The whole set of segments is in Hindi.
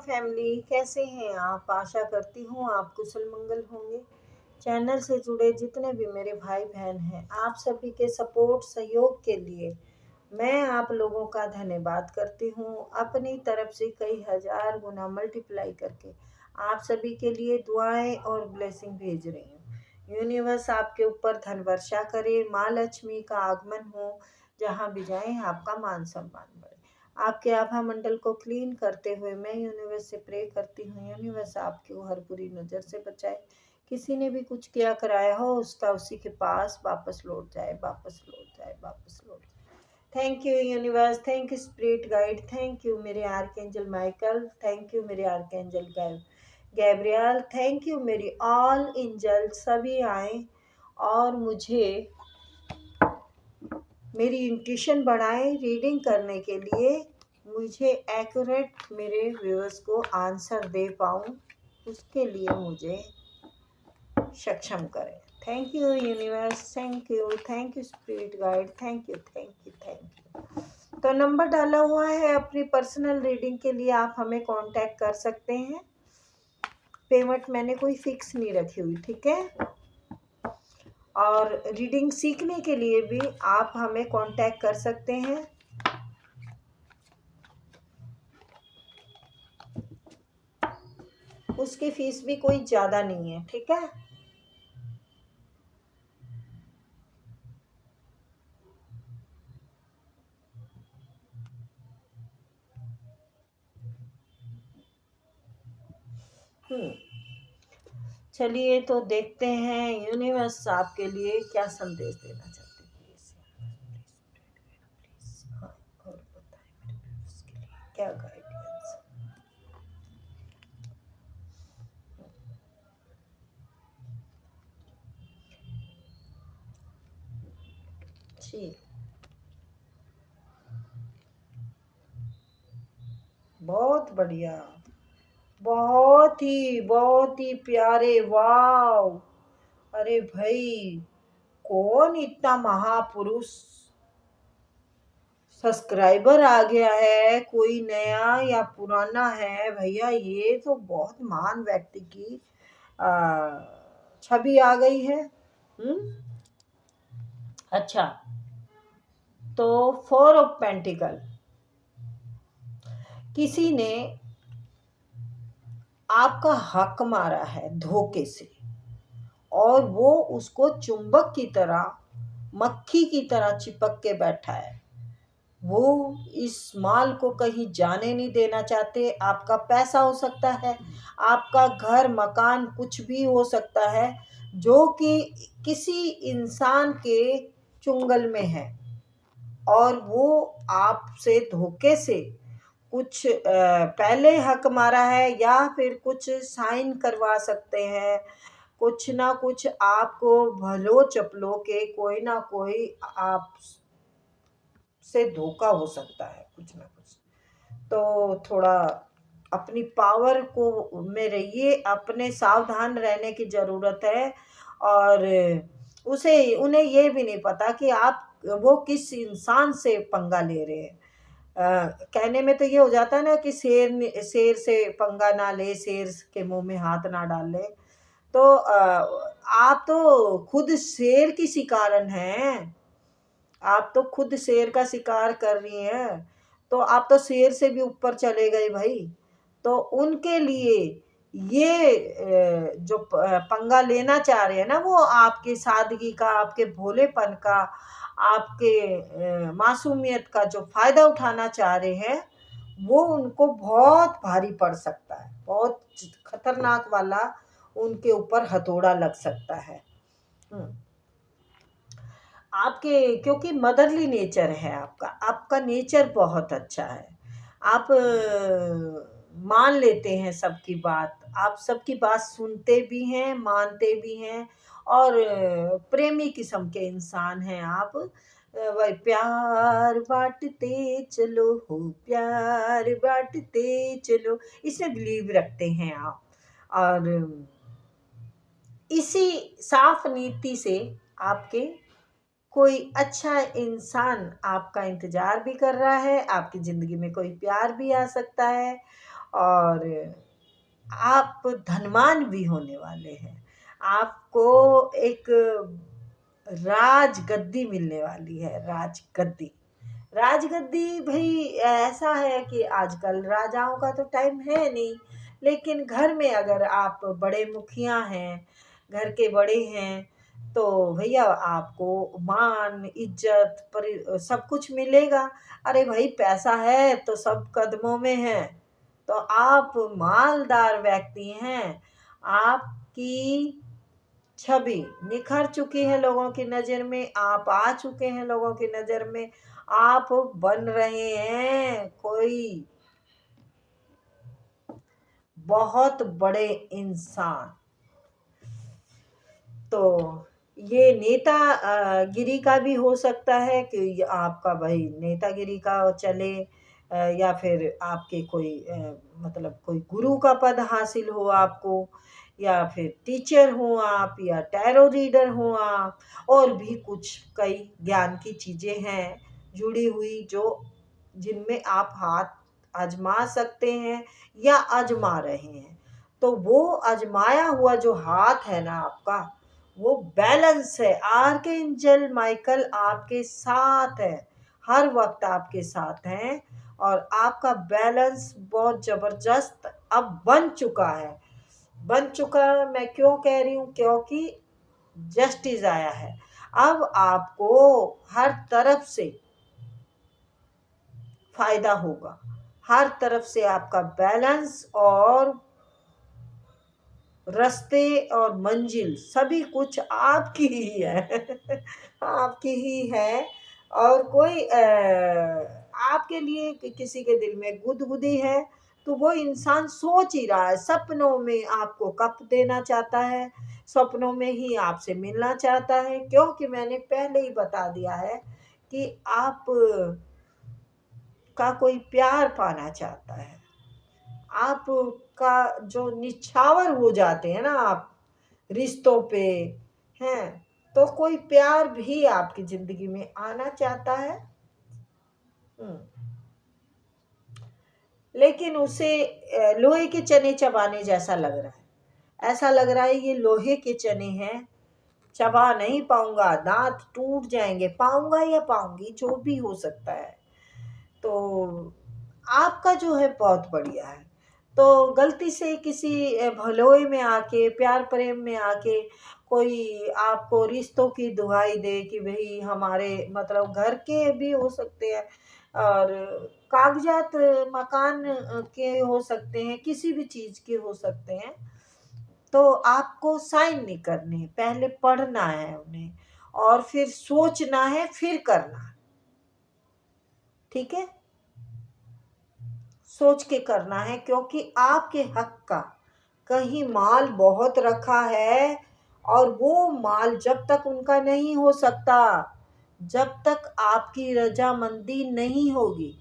फैमिली, कैसे हैं आप? आशा करती हूँ आप कुशल मंगल होंगे। चैनल से जुड़े जितने भी मेरे भाई बहन हैं, आप सभी के सपोर्ट सहयोग के लिए मैं आप लोगों का धन्यवाद करती हूँ। अपनी तरफ से कई हजार गुना मल्टीप्लाई करके आप सभी के लिए दुआएं और ब्लेसिंग भेज रही हूँ। यूनिवर्स आपके ऊपर धन वर्षा करे, माँ लक्ष्मी का आगमन हो, जहाँ भी जाएं आपका मान सम्मान बढ़े। आपके आभा मंडल को क्लीन करते हुए मैं यूनिवर्स से प्रे करती हूँ, यूनिवर्स आपको हर बुरी नज़र से बचाए। किसी ने भी कुछ किया कराया हो उसका उसी के पास वापस लौट जाए, वापस लौट जाए, वापस लौट जाए। Thank you universe, thank you spirit guide, thank you मेरे आर्कएंजल माइकल, थैंक यू मेरे आर्कएंजल गैब्रियल, थैंक यू मेरी ऑल एंजल। सभी आए और मुझे मेरी इंट्यूशन बढ़ाएं रीडिंग करने के लिए, मुझे एक्यूरेट मेरे व्यूअर्स को आंसर दे पाऊँ, उसके लिए मुझे सक्षम करें। Thank you universe, thank you spirit guide, thank you, thank you, thank you. तो नंबर डाला हुआ है, अपनी पर्सनल रीडिंग के लिए आप हमें कांटेक्ट कर सकते हैं। पेमेंट मैंने कोई फिक्स नहीं रखी हुई, ठीक है। और रीडिंग सीखने के लिए भी आप हमें कांटेक्ट कर सकते हैं। उसकी फीस भी कोई ज़्यादा नहीं है, ठीक है। चलिए तो देखते हैं यूनिवर्स आपके लिए क्या संदेश देना चाहते हैं। हाँ, और बताएं मेरे व्यूअर्स के लिए क्या गाइडेंस। जी, बहुत बढ़िया, बहुत ही प्यारे, वाव। अरे भाई, कौन इतना महापुरुष सब्सक्राइबर आ गया है, कोई नया या पुराना है भैया, ये तो बहुत महान व्यक्ति की छवि आ गई है। अच्छा, तो 4 ऑफ पेंटिकल, किसी ने आपका हक मारा है धोखे से, और वो उसको चुंबक की तरह, मक्खी की तरह चिपक के बैठा है। वो इस माल को कहीं जाने नहीं देना चाहते। आपका पैसा हो सकता है, आपका घर मकान कुछ भी हो सकता है, जो कि किसी इंसान के चुंगल में है, और वो आपसे धोखे से कुछ पहले हक मारा है, या फिर कुछ साइन करवा सकते हैं, कुछ ना कुछ आपको भलो चपलो के कोई ना कोई आप से धोखा हो सकता है, कुछ ना कुछ। तो थोड़ा अपनी पावर को में रहिए, अपने सावधान रहने की ज़रूरत है। और उन्हें ये भी नहीं पता कि आप वो किस इंसान से पंगा ले रहे हैं। कहने में तो ये हो जाता है ना कि शेर से पंगा ना ले, शेर के मुंह में हाथ ना डाल ले। तो आप तो खुद शेर की शिकारन हैं, आप तो खुद शेर का शिकार कर रही हैं, तो आप तो शेर से भी ऊपर चले गए भाई। तो उनके लिए ये जो पंगा लेना चाह रहे हैं ना, वो आपके सादगी का, आपके भोलेपन का, आपके मासूमियत का जो फायदा उठाना चाह रहे हैं, वो उनको बहुत भारी पड़ सकता है। बहुत खतरनाक वाला उनके ऊपर हथौड़ा लग सकता है। आपके, क्योंकि मदरली नेचर है आपका, आपका नेचर बहुत अच्छा है। आप मान लेते हैं सबकी बात, आप सबकी बात सुनते भी हैं, मानते भी हैं, और प्रेमी किस्म के इंसान हैं आप। वही प्यार बांटते चलो हो, प्यार बांटते चलो, इसमें बिलीव रखते हैं आप। और इसी साफ नीति से आपके कोई अच्छा इंसान आपका इंतजार भी कर रहा है, आपकी ज़िंदगी में कोई प्यार भी आ सकता है। और आप धनवान भी होने वाले हैं। आपको एक राजगद्दी मिलने वाली है, राजगद्दी। राजगद्दी भाई ऐसा है कि आजकल राजाओं का तो टाइम है नहीं, लेकिन घर में अगर आप बड़े मुखिया हैं, घर के बड़े हैं, तो भैया आपको मान इज्जत पर सब कुछ मिलेगा। अरे भाई पैसा है तो सब कदमों में है। तो आप मालदार व्यक्ति हैं, आपकी छवि निखर चुकी है लोगों की नज़र में, आप आ चुके हैं लोगों की नज़र में, आप बन रहे हैं कोई बहुत बड़े इंसान। तो ये नेता गिरी का भी हो सकता है कि आपका भाई नेतागिरी का चले, या फिर आपके कोई मतलब कोई गुरु का पद हासिल हो आपको, या फिर टीचर हो आप, या टैरो रीडर हो आप, और भी कुछ कई ज्ञान की चीज़ें हैं जुड़ी हुई जो जिनमें आप हाथ आजमा सकते हैं या आजमा रहे हैं। तो वो आजमाया हुआ जो हाथ है ना आपका, वो बैलेंस है। आर्कएंजल माइकल आपके साथ है, हर वक्त आपके साथ हैं, और आपका बैलेंस बहुत ज़बरदस्त अब बन चुका है। बन चुका है, मैं क्यों कह रही हूँ, क्योंकि जस्टिस आया है। अब आपको हर तरफ से फायदा होगा, हर तरफ से आपका बैलेंस और रास्ते और मंजिल सभी कुछ आपकी ही है आपकी ही है। और कोई आपके लिए किसी के दिल में गुदगुदी है, तो वो इंसान सोच ही रहा है, सपनों में आपको कप देना चाहता है, सपनों में ही आपसे मिलना चाहता है, क्योंकि मैंने पहले ही बता दिया है कि आप का कोई प्यार पाना चाहता है। आपका जो निछावर हो जाते हैं ना आप रिश्तों पे हैं, तो कोई प्यार भी आपकी जिंदगी में आना चाहता है। हम्म, लेकिन उसे लोहे के चने चबाने जैसा लग रहा है। ऐसा लग रहा है ये लोहे के चने हैं, चबा नहीं पाऊंगा, दांत टूट जाएंगे, पाऊंगा या पाऊंगी, जो भी हो सकता है। तो आपका जो है बहुत बढ़िया है। तो गलती से किसी भलोए में आके, प्यार प्रेम में आके कोई आपको रिश्तों की दुहाई दे कि भाई हमारे मतलब घर के भी हो सकते हैं, और कागजात मकान के हो सकते हैं, किसी भी चीज़ के हो सकते हैं। तो आपको साइन नहीं करने हैं, पहले पढ़ना है उन्हें, और फिर सोचना है, फिर करना है। ठीक है, सोच के करना है, क्योंकि आपके हक का कहीं माल बहुत रखा है, और वो माल जब तक उनका नहीं हो सकता, जब तक आपकी रजामंदी नहीं होगी,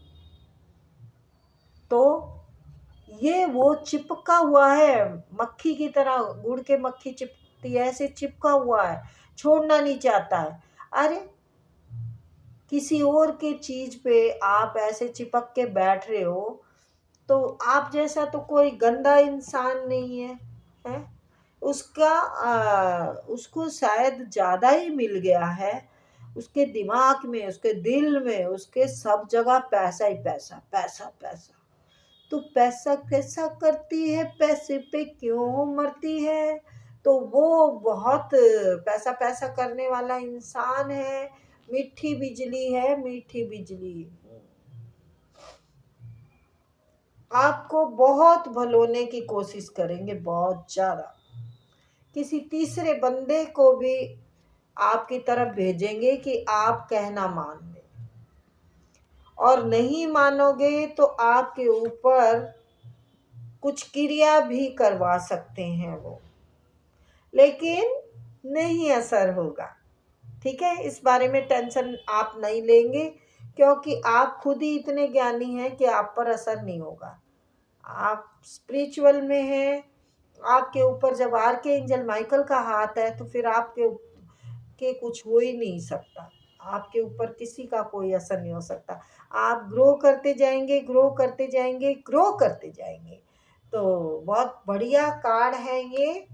तो ये वो चिपका हुआ है, मक्खी की तरह, गुड़ के मक्खी चिपकती है, ऐसे चिपका हुआ है, छोड़ना नहीं चाहता है। अरे किसी और के चीज पे आप ऐसे चिपक के बैठ रहे हो, तो आप जैसा तो कोई गंदा इंसान नहीं है, है? उसको शायद ज़्यादा ही मिल गया है, उसके दिमाग में, उसके दिल में, उसके सब जगह पैसा ही पैसा, पैसा पैसा। तो पैसा कैसा करती है, पैसे पे क्यों मरती है। तो वो बहुत पैसा पैसा करने वाला इंसान है, मीठी बिजली है, मीठी बिजली। आपको बहुत भलोने की कोशिश करेंगे, बहुत ज़्यादा। किसी तीसरे बंदे को भी आपकी तरफ भेजेंगे कि आप कहना मान लें, और नहीं मानोगे तो आपके ऊपर कुछ क्रिया भी करवा सकते हैं वो, लेकिन नहीं असर होगा। ठीक है, इस बारे में टेंशन आप नहीं लेंगे, क्योंकि आप खुद ही इतने ज्ञानी हैं कि आप पर असर नहीं होगा। आप स्पिरिचुअल में हैं, आपके ऊपर जब आर्के एंजल माइकल का हाथ है, तो फिर आपके के कुछ हो ही नहीं सकता। आपके ऊपर किसी का कोई असर नहीं हो सकता। आप ग्रो करते जाएंगे, ग्रो करते जाएंगे, ग्रो करते जाएंगे। तो बहुत बढ़िया कार्ड है ये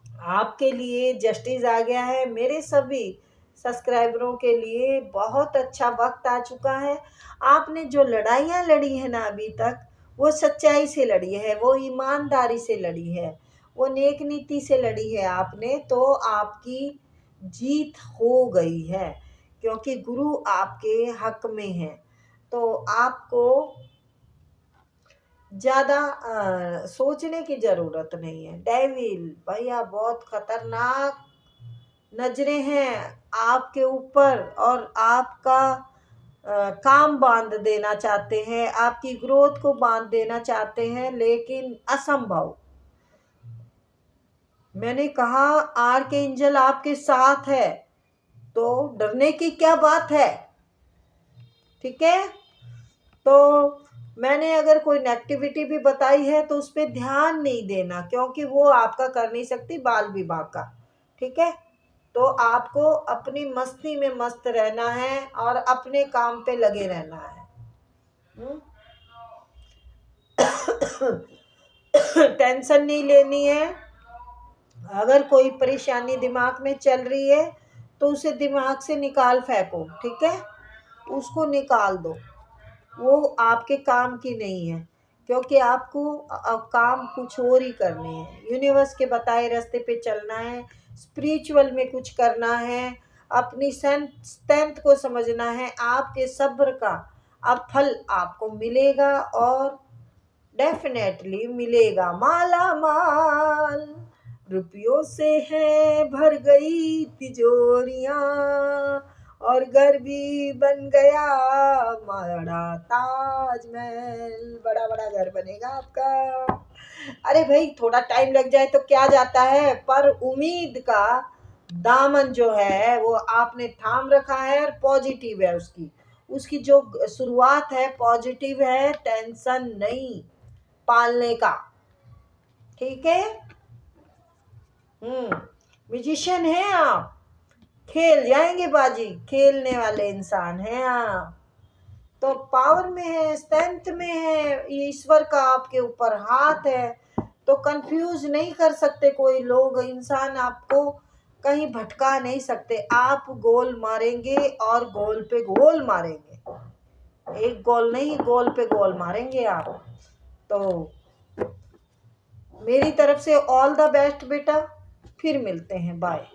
आपके लिए। जस्टिस आ गया है। मेरे सभी सब्सक्राइबरों के लिए बहुत अच्छा वक्त आ चुका है। आपने जो लड़ाइयाँ लड़ी है ना अभी तक, वो सच्चाई से लड़ी है, वो ईमानदारी से लड़ी है, वो नेक नीति से लड़ी है आपने, तो आपकी जीत हो गई है, क्योंकि गुरु आपके हक में है। तो आपको ज़्यादा सोचने की ज़रूरत नहीं है। डेविल भैया बहुत खतरनाक नजरें हैं आपके ऊपर, और आपका काम बांध देना चाहते हैं, आपकी ग्रोथ को बांध देना चाहते हैं, लेकिन असंभव। मैंने कहा आर्कएंजल आपके साथ है, तो डरने की क्या बात है। ठीक है, तो मैंने अगर कोई नेगेटिविटी भी बताई है तो उस पर ध्यान नहीं देना, क्योंकि वो आपका कर नहीं सकती, बाल विभाग का। ठीक है, तो आपको अपनी मस्ती में मस्त रहना है और अपने काम पे लगे रहना है। टेंशन नहीं लेनी है। अगर कोई परेशानी दिमाग में चल रही है तो उसे दिमाग से निकाल फेंको। ठीक है, उसको निकाल दो, वो आपके काम की नहीं है, क्योंकि आपको काम कुछ और ही करने हैं। यूनिवर्स के बताए रास्ते पे चलना है, स्पिरिचुअल में कुछ करना है, अपनी स्ट्रेंथ को समझना है। आपके सब्र का अब फल आपको मिलेगा, और डेफिनेटली मिलेगा। माला माल रुपयों से है भर गई तिजोरियां, और घर भी बन गया बड़ा ताजमहल। बड़ा बड़ा घर बनेगा आपका। अरे भाई थोड़ा टाइम लग जाए तो क्या जाता है, पर उम्मीद का दामन जो है वो आपने थाम रखा है, और पॉजिटिव है उसकी उसकी जो शुरुआत है पॉजिटिव है। टेंशन नहीं पालने का। ठीक है, म्यूजिशियन है आप, खेल जाएंगे बाजी, खेलने वाले इंसान हैं आप। तो पावर में है, स्ट्रेंथ में है, ईश्वर का आपके ऊपर हाथ है, तो कंफ्यूज नहीं कर सकते कोई लोग, इंसान आपको कहीं भटका नहीं सकते। आप गोल मारेंगे और गोल पे गोल मारेंगे, एक गोल नहीं, गोल पे गोल मारेंगे आप। तो मेरी तरफ से ऑल द बेस्ट बेटा, फिर मिलते हैं, बाय।